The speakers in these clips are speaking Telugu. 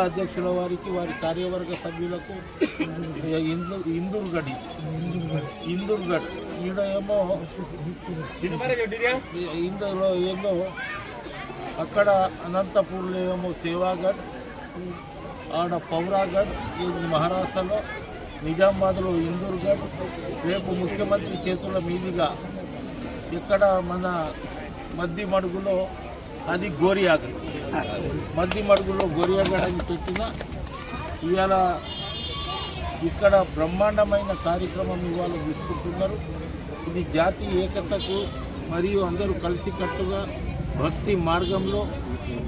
జిల్లా అధ్యక్షుల వారికి, వారి కార్యవర్గ సభ్యులకు, ఇందూర్గఢ్ ఈడ ఏమో ఇందులో ఏదో అక్కడ అనంతపూర్లో ఏమో సేవాగఢ్, ఆడ పౌరాగఢ్, ఇది మహారాష్ట్రలో, నిజామాబాద్లో ఇందూర్గఢ్. రేపు ముఖ్యమంత్రి చేతుల మీదుగా ఇక్కడ మన మద్దిమడుగులో అది గోరియాగఢ్, మద్దిమడుగులో గోరియాగఢ్ అని పెట్టిన ఇవాళ ఇక్కడ బ్రహ్మాండమైన కార్యక్రమం ఇవాళ తీసుకుంటున్నారు. ఇది జాతి ఏకతకు మరియు అందరూ కలిసికట్టుగా భక్తి మార్గంలో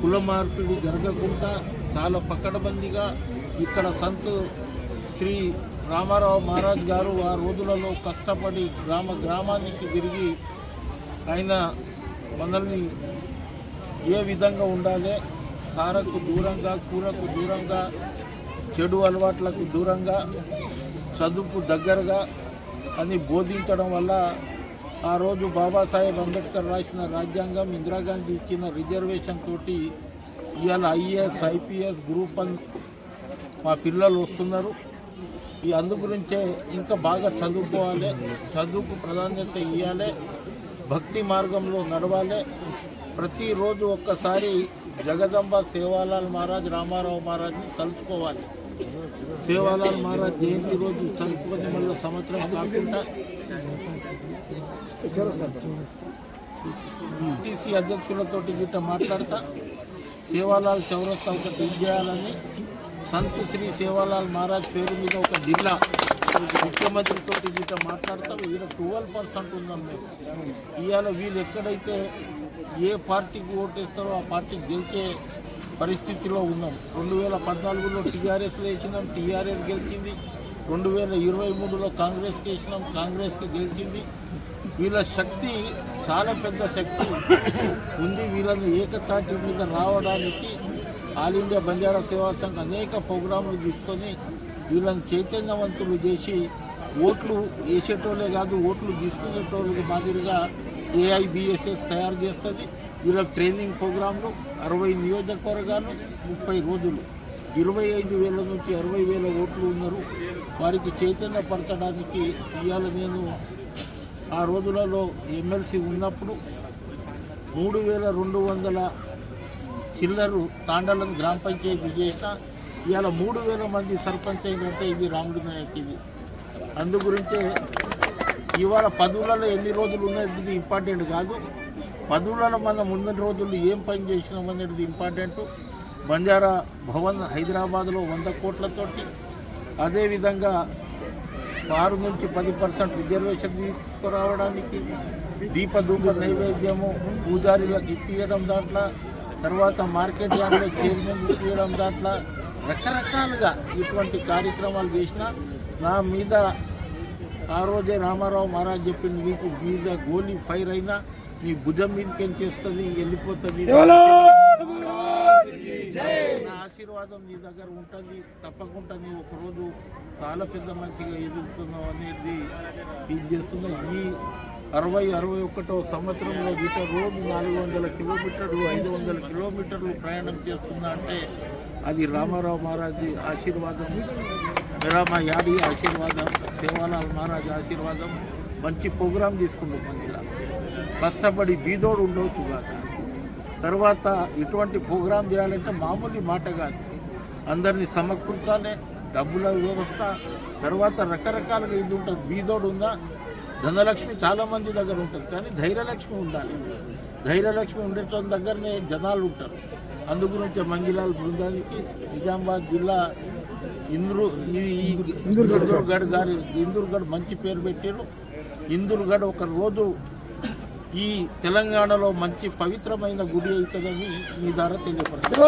కుల మార్పిడి జరగకుండా చాలా పకడ్బందీగా ఇక్కడ సంత్ శ్రీ రామారావు మహారాజ్ గారు ఆ రోజులలో కష్టపడి గ్రామానికి తిరిగి ఆయన మనల్ని ఏ విధంగా ఉండాలి, సారకు దూరంగా, కూరకు దూరంగా, చెడు అలవాట్లకు దూరంగా, చదువుకు దగ్గరగా అని బోధించడం వల్ల ఆ రోజు బాబాసాహెబ్ అంబేద్కర్ రాసిన రాజ్యాంగం, ఇందిరాగాంధీ ఇచ్చిన రిజర్వేషన్ తోటి ఇవాళ ఐఏఎస్, ఐపీఎస్, గ్రూప్ 1 మా పిల్లలు వస్తున్నారు. ఈ అందు గురించే ఇంకా బాగా చదువుకోవాలి, చదువుకు ప్రాధాన్యత ఇవ్వాలి, భక్తి మార్గంలో నడవాలి. ప్రతిరోజు ఒక్కసారి జగదంబ సేవాలాల్ మహారాజ్, రామారావు మహారాజ్ని తలుచుకోవాలి. సేవాలాల్ మహారాజ్ జయంతి రోజు చదువుకొని మళ్ళీ సంవత్సరం కాకుండా టీసీ అధ్యక్షులతో గిట్ట మాట్లాడతా సేవాలాల్ చౌరస్తా ఒకటి చేయాలని, సంత్ శ్రీ సేవాలాల్ మహారాజ్ పేరు మీద ఒక జిల్లా ముఖ్యమంత్రితో గిట్ట మాట్లాడతాం. వీళ్ళ 12% ఉందాం మేము. ఇవాళ వీళ్ళు ఎక్కడైతే ఏ పార్టీకి ఓటేస్తారో ఆ పార్టీకి గెలిచే పరిస్థితిలో ఉన్నాం. 2014లో టీఆర్ఎస్లో వేసినాం, టీఆర్ఎస్ గెలిచింది. 2023లో కాంగ్రెస్కి వేసినాం, కాంగ్రెస్కి గెలిచింది. వీళ్ళ శక్తి చాలా పెద్ద శక్తి ఉంది. వీళ్ళని ఏకతాటి మీద రావడానికి ఆల్ ఇండియా బంజారా సేవా సంఘ్ అనేక ప్రోగ్రాంలు తీసుకొని వీళ్ళని చైతన్యవంతులు చేసి ఓట్లు వేసేటోళ్ళే కాదు, ఓట్లు తీసుకునేటోళ్ళకి మాదిరిగా ఏఐబిఎస్ఎస్ తయారు చేస్తుంది. వీళ్ళకి ట్రైనింగ్ ప్రోగ్రాంలు 60 నియోజకవర్గాలు 30 రోజులు 25,000 నుంచి 60,000 ఓట్లు ఉన్నారు. వారికి చైతన్యపరచడానికి ఇవాళ నేను ఆ రోజులలో ఎమ్మెల్సీ ఉన్నప్పుడు 3,200 చిల్లరు తాండలను గ్రామ పంచాయతీ చేసిన. ఇవాళ 3,000 మంది సర్పంచ్ అయిందంటే ఇది రాముడి నాయక్. ఇది అందు గురించే ఇవాళ పదవులలో ఎన్ని రోజులు ఉన్నది ఇంపార్టెంట్ కాదు, పదవులలో మనం ఉన్న రోజులు ఏం పని చేసినాం అనేది ఇంపార్టెంట్. బంజారా భవన్ హైదరాబాద్లో 100 కోట్లతోటి, అదేవిధంగా 6 నుంచి 10% రిజర్వేషన్ తీసుకురావడానికి, దీపధూప నైవేద్యము పూజారులకు ఇప్పించడం, దాంట్లో తర్వాత మార్కెట్ యార్డ్లో చైర్మన్ ఇప్పించడం, దాంట్లో రకరకాలుగా ఇటువంటి కార్యక్రమాలు చేసిన. నా మీద ఆ రోజే రామారావు మహారాజ్ చెప్పింది, మీకు మీద గోలీ ఫైర్ అయినా నీ భుజం మీదకి చేస్తుంది, వెళ్ళిపోతుంది, నా ఆశీర్వాదం నీ దగ్గర ఉంటుంది, తప్పకుండా నీ ఒకరోజు చాలా పెద్ద మంచిగా ఎదుగుతున్నావు అనేది ఇది చేస్తున్నావు. ఈ 60-61వ సంవత్సరంలో గీత రోజు 400 కిలోమీటర్లు 500 కిలోమీటర్లు ప్రయాణం చేస్తున్నా అంటే అది రామారావు మహారాజ్ ఆశీర్వాదం, మా యాడి ఆశీర్వాదం, సేవాలాల్ మహారాజ్ ఆశీర్వాదం. మంచి ప్రోగ్రాం తీసుకున్నాం. మంచిగా కష్టపడి బీదోడు ఉండవచ్చు కాదు. తర్వాత ఇటువంటి ప్రోగ్రాం చేయాలంటే మామూలు మాట కాదు, అందరినీ సమకూర్చాలి, డబ్బుల వ్యవస్థ, తర్వాత రకరకాలుగా ఇది ఉంటుంది. బీదోడు ఉందా, ధనలక్ష్మి చాలామంది దగ్గర ఉంటుంది, కానీ ధైర్యలక్ష్మి ఉండాలి. ధైర్యలక్ష్మి ఉండేటోని దగ్గరనే జనాలు ఉంటారు. అందు గురించి మంగిలాల్ బృందానికి నిజామాబాద్ జిల్లా ఇందూర్గఢ్ మంచి పేరు పెట్టారు. ఇందూర్గఢ్ ఒక రోజు ఈ తెలంగాణలో మంచి పవిత్రమైన గుడి అవుతుందని మీ ద్వారా తెలియపరుస్తారు.